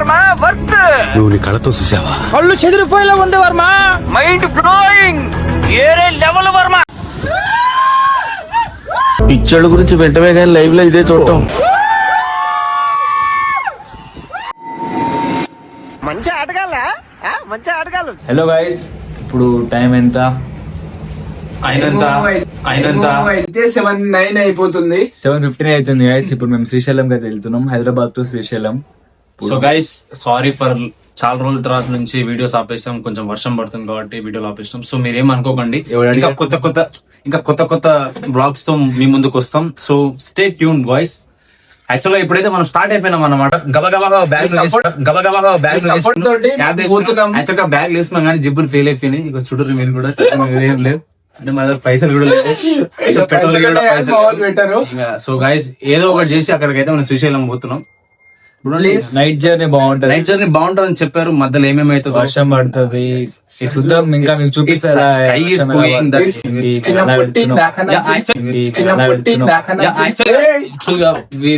Varma worth. నువ్వు నీ కళ్ళతో చూసావా? కళ్ళు చెదిరిపోయేలా ఉంది వర్మ. Mind blowing. ఏరే లెవెల్ వర్మ. పిక్చర్ల గురించి వెంటనే కానీ లైవ్ లో ఇదే చూడటం. మంచి ఆటగాళ్ళ మంచి ఆటగాళ్ళు. హలో గైస్, ఇప్పుడు టైం ఎంత? అయితే 7:09 అయిపోతుంది. 7:15 అవుతుంది గైస్. ఇప్పుడు మేము శ్రీశైలం అయితే వెళ్తున్నాం, Hyderabad to Srisailam. So guys, sorry for చాలా రోజుల తర్వాత నుంచి వీడియోస్ ఆపేసాం. కొంచెం వర్షం పడుతుంది కాబట్టి వీడియోలు ఆపేసాం. సో మీరేం అనుకోకండి, ఇంకా కొత్త కొత్త బ్లాగ్స్ తో మీ ముందుకు వస్తాం. So stay tune boys. యాక్చువల్గా ఇప్పుడైతే మనం స్టార్ట్ అయిపోయినాం అన్నమాట. గబగబా బ్యాగ్ వేసుకున్నాం కానీ జిబ్బులు ఫెయిల్ అయిపోయినాయి. ఇక చుట్టూ మీరు కూడా ఏం లేవు అంటే మన దగ్గర పైసలు కూడా లేవు, పెట్రోల్ కూడా పైసలు. సో గైస్, ఏదో ఒకటి చేసి అక్కడికైతే మనం శ్రీశైలం పోతున్నాం. నైట్ జర్నీ బాగుంటది అని చెప్పారు. మధ్యలో ఏమేమైతే వర్షం పడుతుంది చూద్దాం. ఇంకా మీకు చూపిస్తారా?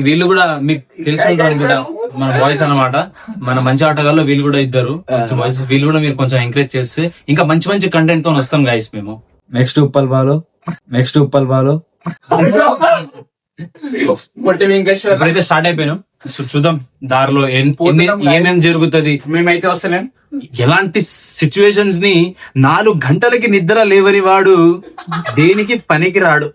వీళ్ళు కూడా మీకు తెలుసుకుంటారు కూడా మన బాయ్స్ అన్నమాట. మన మంచి ఆటగాళ్ళు వీళ్ళు కూడా ఇద్దరు బాయ్స్. వీళ్ళు కూడా మీరు కొంచెం ఎంకరేజ్ చేస్తే ఇంకా మంచి మంచి కంటెంట్ తో వస్తాం గైస్ మేము. నెక్స్ట్ ఉప్పల్ బాలు ఇప్పుడైతే స్టార్ట్ అయిపోయినాం. సో చూద్దాం దారిలో ఏమేం జరుగుతుంది. మేమైతే వస్తలేం. ఎలాంటి సిచ్యువేషన్స్ ని 4 గంటలకి నిద్ర లేవని వాడు దేనికి పనికి రాడు.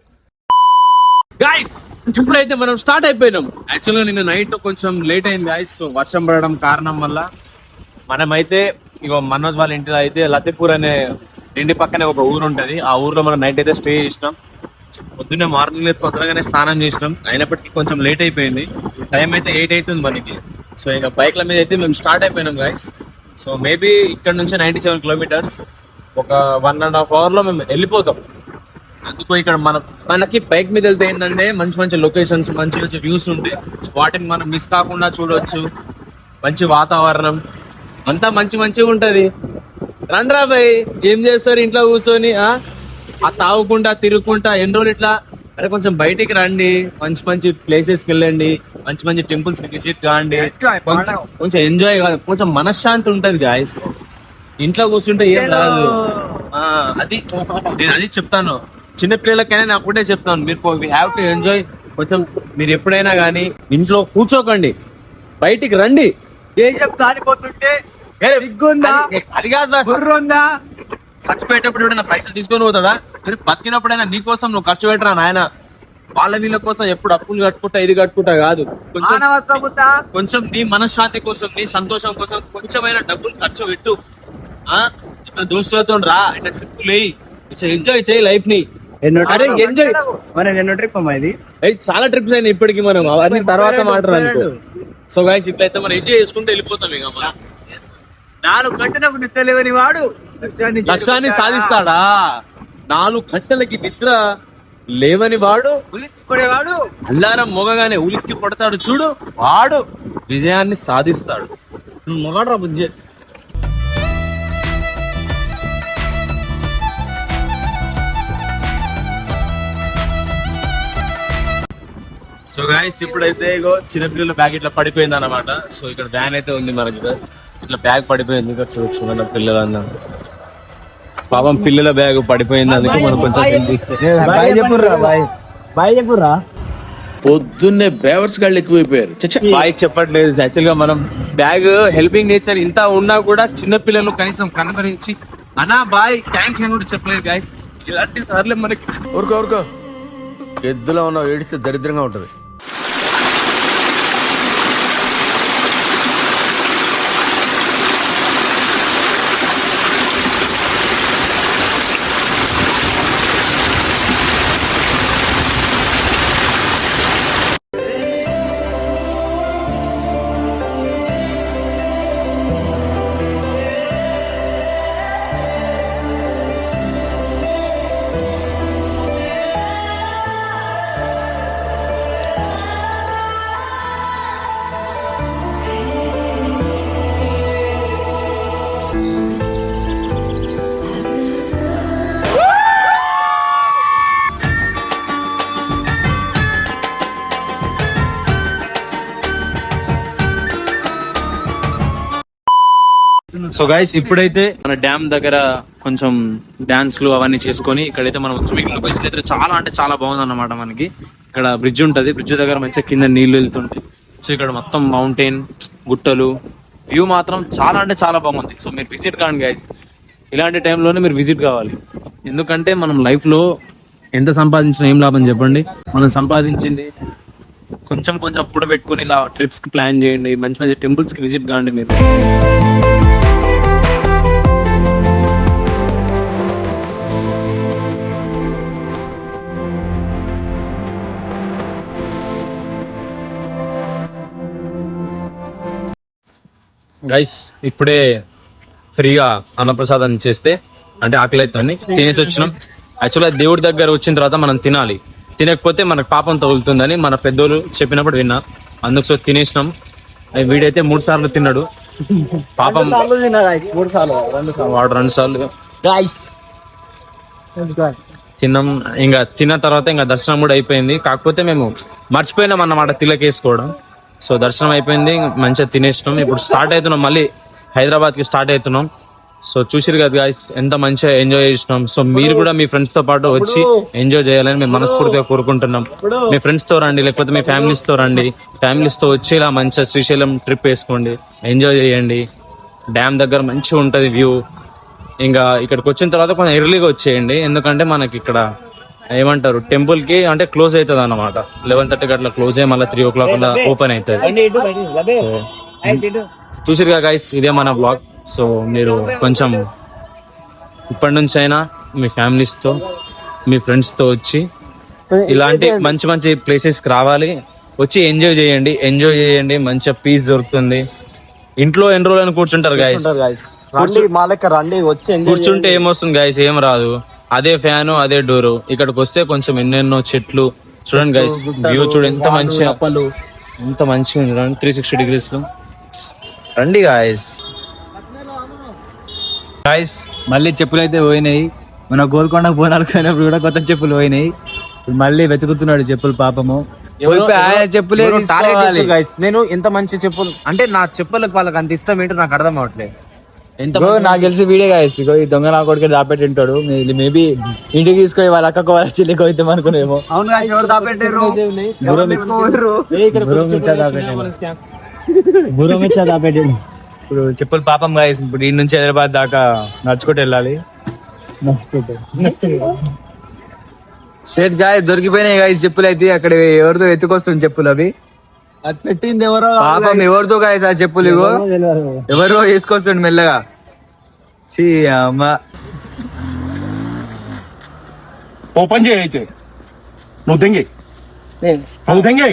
గాయస్, ఇప్పుడైతే మనం స్టార్ట్ అయిపోయినాం. యాక్చువల్గా నిన్న నైట్ కొంచెం లేట్ అయింది గాయస్. సో వర్షం పడడం కారణం వల్ల మనమైతే ఇగో మనోజ్ వాళ్ళ ఇంటిలో అయితే లతీపూర్ అనే ఇంటి పక్కనే ఒక ఊరు ఉంటది. ఆ ఊర్లో మనం నైట్ అయితే స్టే చేసినాం. పొద్దున్నే మార్నింగ్ తొందరగానే స్నానం చేసినాం. అయినప్పటికీ కొంచెం లేట్ అయిపోయింది. టైం అయితే 8 అవుతుంది మనకి. సో ఇక బైక్ల మీద అయితే మేము స్టార్ట్ అయిపోయినాం గైస్. సో మేబీ ఇక్కడ నుంచి 97 కిలోమీటర్స్, ఒక 1.5 hours లో మేము వెళ్ళిపోతాం. అందుకు ఇక్కడ మనకి బైక్ మీద వెళ్తే ఏంటంటే మంచి మంచి లొకేషన్స్, మంచి మంచి వ్యూస్ ఉంటాయి. వాటిని మనం మిస్ కాకుండా చూడవచ్చు. మంచి వాతావరణం అంతా మంచిగా ఉంటది. రండ్రా భయ్, ఏం చేస్తారు ఇంట్లో కూర్చొని ఆ తాగుకుంటా తిరుగుకుంటా ఎన్ని రోజులు ఇట్లా? అరే కొంచెం బయటికి రండి, మంచి మంచి ప్లేసెస్కి వెళ్ళండి, మంచి మంచి టెంపుల్స్ కి విజిట్ కాండి, కొంచెం ఎంజాయ్ కాదు, కొంచెం మనశ్శాంతి ఉంటది గాయస్. ఇంట్లో కూర్చుంటే ఏం రాదు. నేను అది చెప్తాను చిన్నపిల్లలకైనా, నేను అప్పుడే చెప్తాను, మీరు వీ హ్యావ్ టు ఎంజాయ్. కొంచెం మీరు ఎప్పుడైనా కానీ ఇంట్లో కూర్చోకండి, బయటికి రండి. దేశం కాలిపోతుంటే అది కాదు, చచ్చిపోయేటప్పుడు ఎవడైనా పైసలు తీసుకొని పోతాడా? మరి బతికినప్పుడైనా నీ కోసం నువ్వు ఖర్చు పెట్టరా నాయన. వాళ్ళ వీళ్ళ కోసం ఎప్పుడు అప్పులు కట్టుకుంటా ఇది కట్టుకుంటా కాదు. కొంచెం నీ మనశ్శాంతి కోసం, నీ సంతోషం కోసం కొంచెమైనా డబ్బులు ఖర్చు పెట్టు. ఇట్లా దోస్తులతో రా, ఇట్లా ట్రిప్పులు వేయి, ఎంజాయ్ చేయి లైఫ్ ని. ఎంజాయ్ చాలా ట్రిప్స్ అయినాయి ఇప్పటికి, మనం అవన్నీ తర్వాత మాట్లాడాలి. సో గైస్, ఇట్లయితే మనం ఎంజాయ్ చేసుకుంటూ వెళ్ళిపోతాం. ఇక మనం 4 గంటలకు నిద్ర లేవని వాడు లక్ష్యాన్ని సాధిస్తాడా? 4 గంటలకి నిద్ర లేవని వాడు, ఉలిక్కిపడేవాడు, అల్లారం మొగగానే ఉలిక్కి పడతాడు చూడు, వాడు విజయాన్ని సాధిస్తాడు. మొగడ్రా బుజ్జే. సో గాయస్, ఇప్పుడైతే ఇగో చిన్నపిల్లల బ్యాగ్ ఇట్లా పడిపోయింది అన్నమాట. సో ఇక్కడ వ్యాన్ అయితే ఉంది మనకి, ఇట్లా బ్యాగ్ పడిపోయింది. ఇక్కడ చూడొచ్చు మన పిల్లలన్నా, పాపం పిల్లల బ్యాగ్ పడిపోయింది. అందుకే మనం కొంచెం పొద్దున్నే బేవర్స్ గాళ్ళు ఎక్కువైపోయారు. బాయ్ చెప్పట్లేదు. యాక్చువల్ గా మనం బ్యాగ్ హెల్పింగ్ నేచర్ ఇంత ఉన్నా కూడా చిన్న పిల్లలు కనీసం కనుకరించి అన్నా బాయ్ థ్యాంక్స్ అని కూడా చెప్పలేదు గాయస్. ఇలాంటి సార్లే మనకి ఊరుకో ఎద్దులో ఉన్న ఏడిస్తే దరిద్రంగా ఉంటది. సో గైస్ ఇప్పుడైతే మన డ్యామ్ దగ్గర కొంచెం డాన్స్లు అవన్నీ చేసుకొని ఇక్కడైతే మనం స్విమ్మింగ్ లొకేషన్ అయితే చాలా అంటే చాలా బాగుంది అన్నమాట. మనకి ఇక్కడ బ్రిడ్జ్ ఉంటది, బ్రిడ్జ్ దగ్గర మంచిగా కింద నీళ్లు వెళ్తుంటాయి. సో ఇక్కడ మొత్తం మౌంటైన్, గుట్టలు, వ్యూ మాత్రం చాలా అంటే చాలా బాగుంది. సో మీరు విజిట్ కాండి గైస్, ఇలాంటి టైంలోనే మీరు విజిట్ కావాలి. ఎందుకంటే మనం లైఫ్ లో ఎంత సంపాదించినా ఏం లాభం చెప్పండి. మనం సంపాదించింది కొంచెం కొంచెం కూడా పెట్టుకుని ఇలా ట్రిప్స్ కి ప్లాన్ చేయండి, మంచి మంచి టెంపుల్స్ కి విజిట్ కాండి మీరు. గైస్ ఇప్పుడే ఫ్రీగా అన్నప్రసాదం చేస్తే అంటే ఆకలి అవుతుంది తినేసి వచ్చినాం. యాక్చువల్గా దేవుడి దగ్గర వచ్చిన తర్వాత మనం తినాలి, తినకపోతే మనకు పాపం తగులుతుందని మన పెద్దోళ్ళు చెప్పినప్పుడు విన్నా. అందుకు సో తినేసినాం. వీడైతే 3 సార్లు తిన్నాడు పాపం. వాడు 2 సార్లు తిన్నాం. ఇంకా తిన్న తర్వాత ఇంకా దర్శనం కూడా అయిపోయింది. కాకపోతే మేము మర్చిపోయినాం అన్నమాట తిలకేసుకోవడం. సో దర్శనం అయిపోయింది, మంచిగా తినేసినాం. ఇప్పుడు స్టార్ట్ అవుతున్నాం, మళ్ళీ హైదరాబాద్ కి స్టార్ట్ అవుతున్నాం. సో చూసిరు కదా గాయస్ ఎంత మంచిగా ఎంజాయ్ చేసినాం. సో మీరు కూడా మీ ఫ్రెండ్స్ తో పాటు వచ్చి ఎంజాయ్ చేయాలని మేము మనస్ఫూర్తిగా కోరుకుంటున్నాం. మీ ఫ్రెండ్స్ తో రండి, లేకపోతే మీ ఫ్యామిలీస్ తో రండి. ఫ్యామిలీస్ తో వచ్చి ఇలా మంచిగా శ్రీశైలం ట్రిప్ వేసుకోండి, ఎంజాయ్ చేయండి. డ్యామ్ దగ్గర మంచిగా ఉంటది వ్యూ. ఇంకా ఇక్కడికి వచ్చిన తర్వాత కొంచెం ఎర్లీగా వచ్చేయండి, ఎందుకంటే మనకి ఇక్కడ ఏమంటారు టెంపుల్ కి అంటే క్లోజ్ అవుతుంది అన్నమాట. 11:30 అట్లా క్లోజ్ అయ్యి మళ్ళీ 3 o'clock ఓపెన్ అవుతుంది. చూసిరుగా గైస్, ఇదే మన బ్లాగ్. సో మీరు కొంచెం ఇప్పటి నుంచి అయినా మీ ఫ్యామిలీస్ తో మీ ఫ్రెండ్స్ తో వచ్చి ఇలాంటి మంచి మంచి ప్లేసెస్ కి రావాలి, వచ్చి ఎంజాయ్ చేయండి. మంచిగా పీస్ దొరుకుతుంది. ఇంట్లో ఎన్ని రోజులు అని కూర్చుంటారు గైస్, కూర్చుంటే ఏమొస్తుంది గైస్, ఏం రాదు. అదే ఫ్యాను, అదే డోరు. ఇక్కడికి వస్తే కొంచెం ఎన్నెన్నో చెట్లు చూడండి గైస్, వ్యూ చూడండి ఎంత మంచిగా ఉంది చూడండి 360 degrees లో. రండి గాయస్. మళ్ళీ చెప్పులు అయితే పోయినాయి. మన గోల్కొండ బోనాలు పోయినప్పుడు కూడా కొత్త చెప్పులు పోయినాయి. మళ్ళీ వెతుకుతున్నాడు చెప్పులు పాపము. చెప్పులే గైస్, నేను ఎంత మంచి చెప్పులు అంటే నా చెప్పులకు వాళ్ళకి అంత ఇష్టం ఏంటో నాకు అర్థం అవట్లేదు. ఎంత నాకు తెలిసి వీడే గాయస్, ఈ దొంగ నా కొడుకు దాపెట్టి ఉంటాడు. మేబీ ఇంటికి తీసుకొని వాళ్ళ అక్కకు వాళ్ళ చెల్లికి అవుతాం అనుకునేమో. ఇప్పుడు చెప్పులు పాపం గాయస్. ఇప్పుడు ఈ నుంచి హైదరాబాద్ దాకా నడుచుకుంటూ వెళ్ళాలి. షేట్ గాయస్ దొరికిపోయినాయి గాయస్ చెప్పులు అయితే. అక్కడ ఎవరితో ఎత్తుకొస్తుంది చెప్పులు అవి. అది పెట్టింది ఎవరో పాపం ఎవరితో గాయస్ ఆ చెప్పులు. ఇగో ఎవరో వేసుకొస్తుండు మెల్లగా. చీ అమ్మ, ఓపెన్ చేయి అయితే. నువ్వు తెంగి